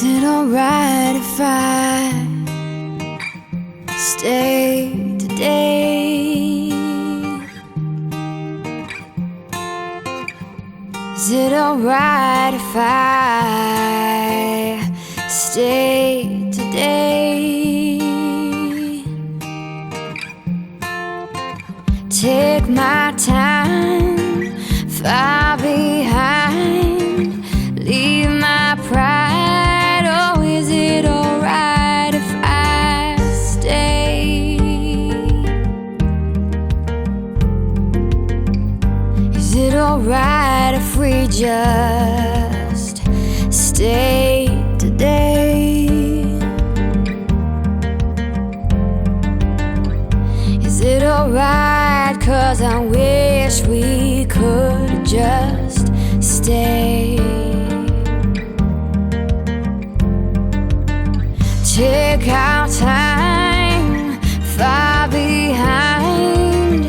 Is it alright if I stay today? Is it alright if I stay today? Take my time, far behind, leave my pride. Oh, is it alright if I stay? Is it alright if we just stay today? Is it alright? 'Cause I wish we could just stay. Take our time, far behind,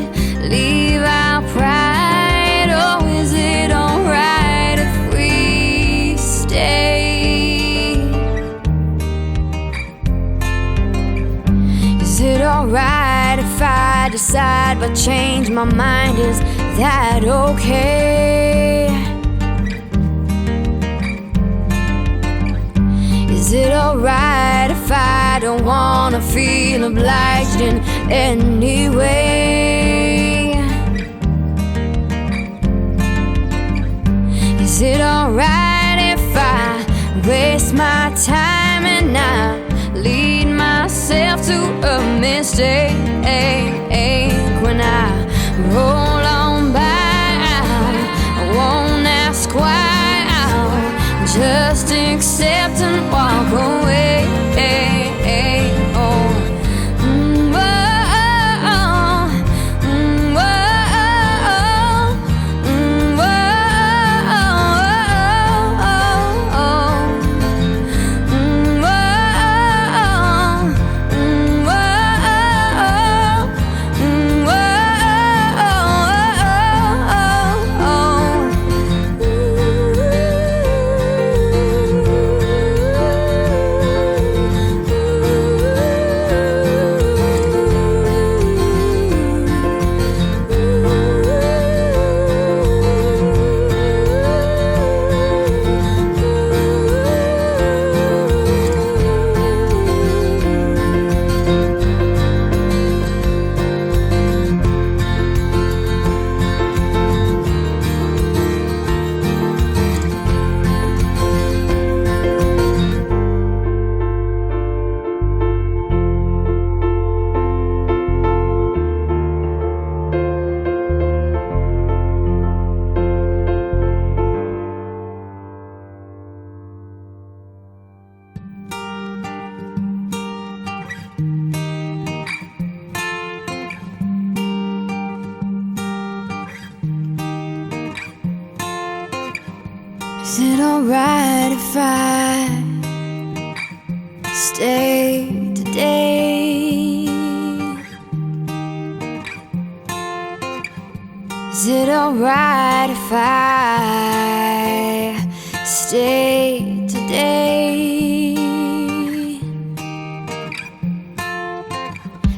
leave our pride. Oh, is it alright if we stay? Is it alright if I decide but change my mind? Is that okay? Is it alright if I don't wanna feel obliged in any way? Is it alright if I waste my time and I lead myself to a mistake? When I roll on by, I won't ask why, I'll just accept and walk away. Is it alright if I stay today? Is it alright if I stay today?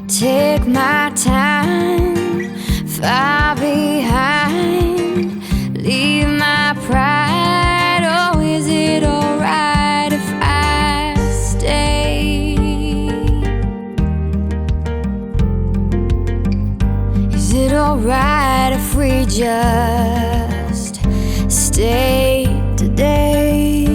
Take my time, far behind, leave my pride. Oh, is it alright if I stay? Is it alright if we just stay today?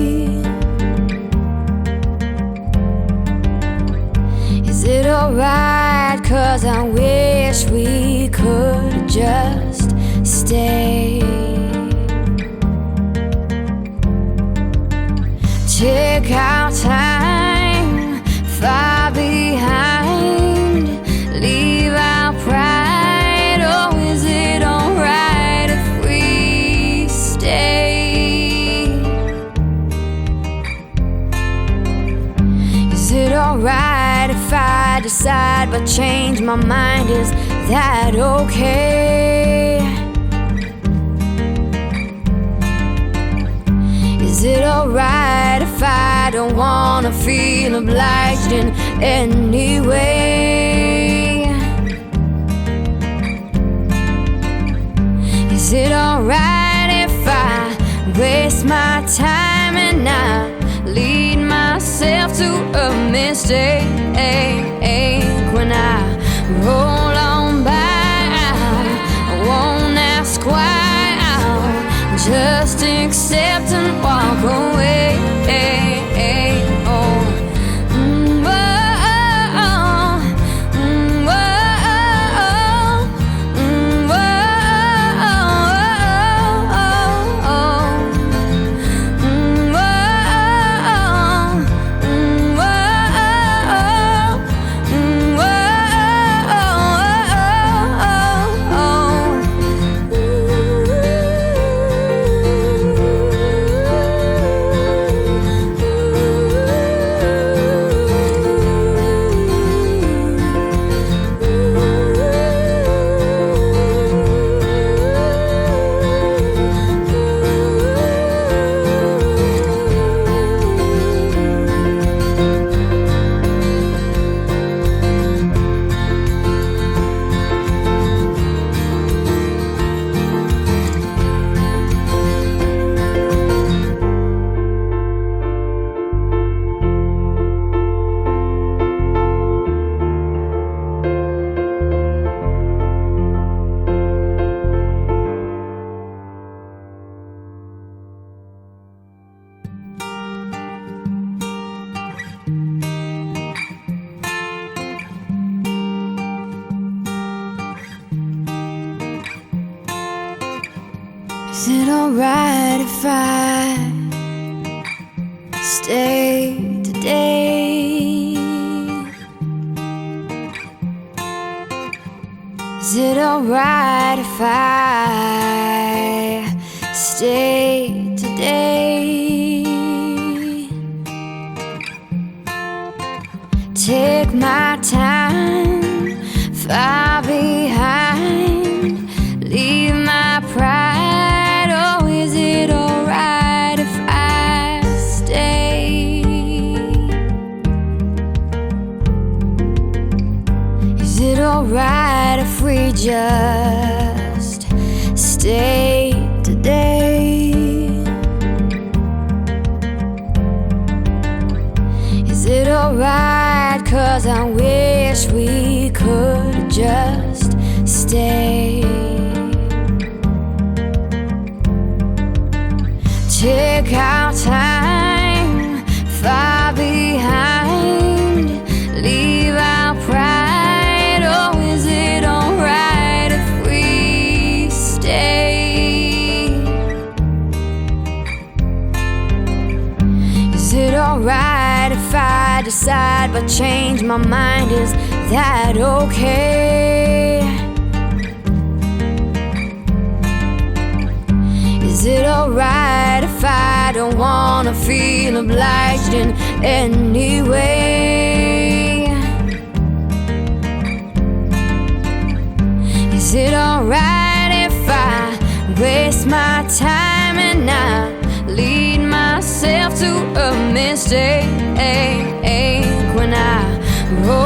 Is it alright? 'Cause I wish we could just stay. Take our time, far behind, leave our pride. Oh, is it alright if we stay? Is it alright if I decide but change my mind? Is that okay? Is Is it alright if I don't wanna feel obliged in any way? Is it alright if I waste my time and not lead myself to a mistake? When I roll on by, I won't ask why, I'll just accept and walk away. Is it alright if I stay today? Is it alright if I stay today? Take my time far behind, leave my pride. Oh, is it alright if I stay? Is it alright if we just stay today? Is it alright? 'Cause I wish we could just stay. Take our time far behind, leave our pride. Oh, is it alright if we stay? Is it alright if I decide but change my mind? Is that okay? Is it alright if I don't wanna feel obliged in any way? Is it alright if I waste my time and not lead myself to a mistake? When I roll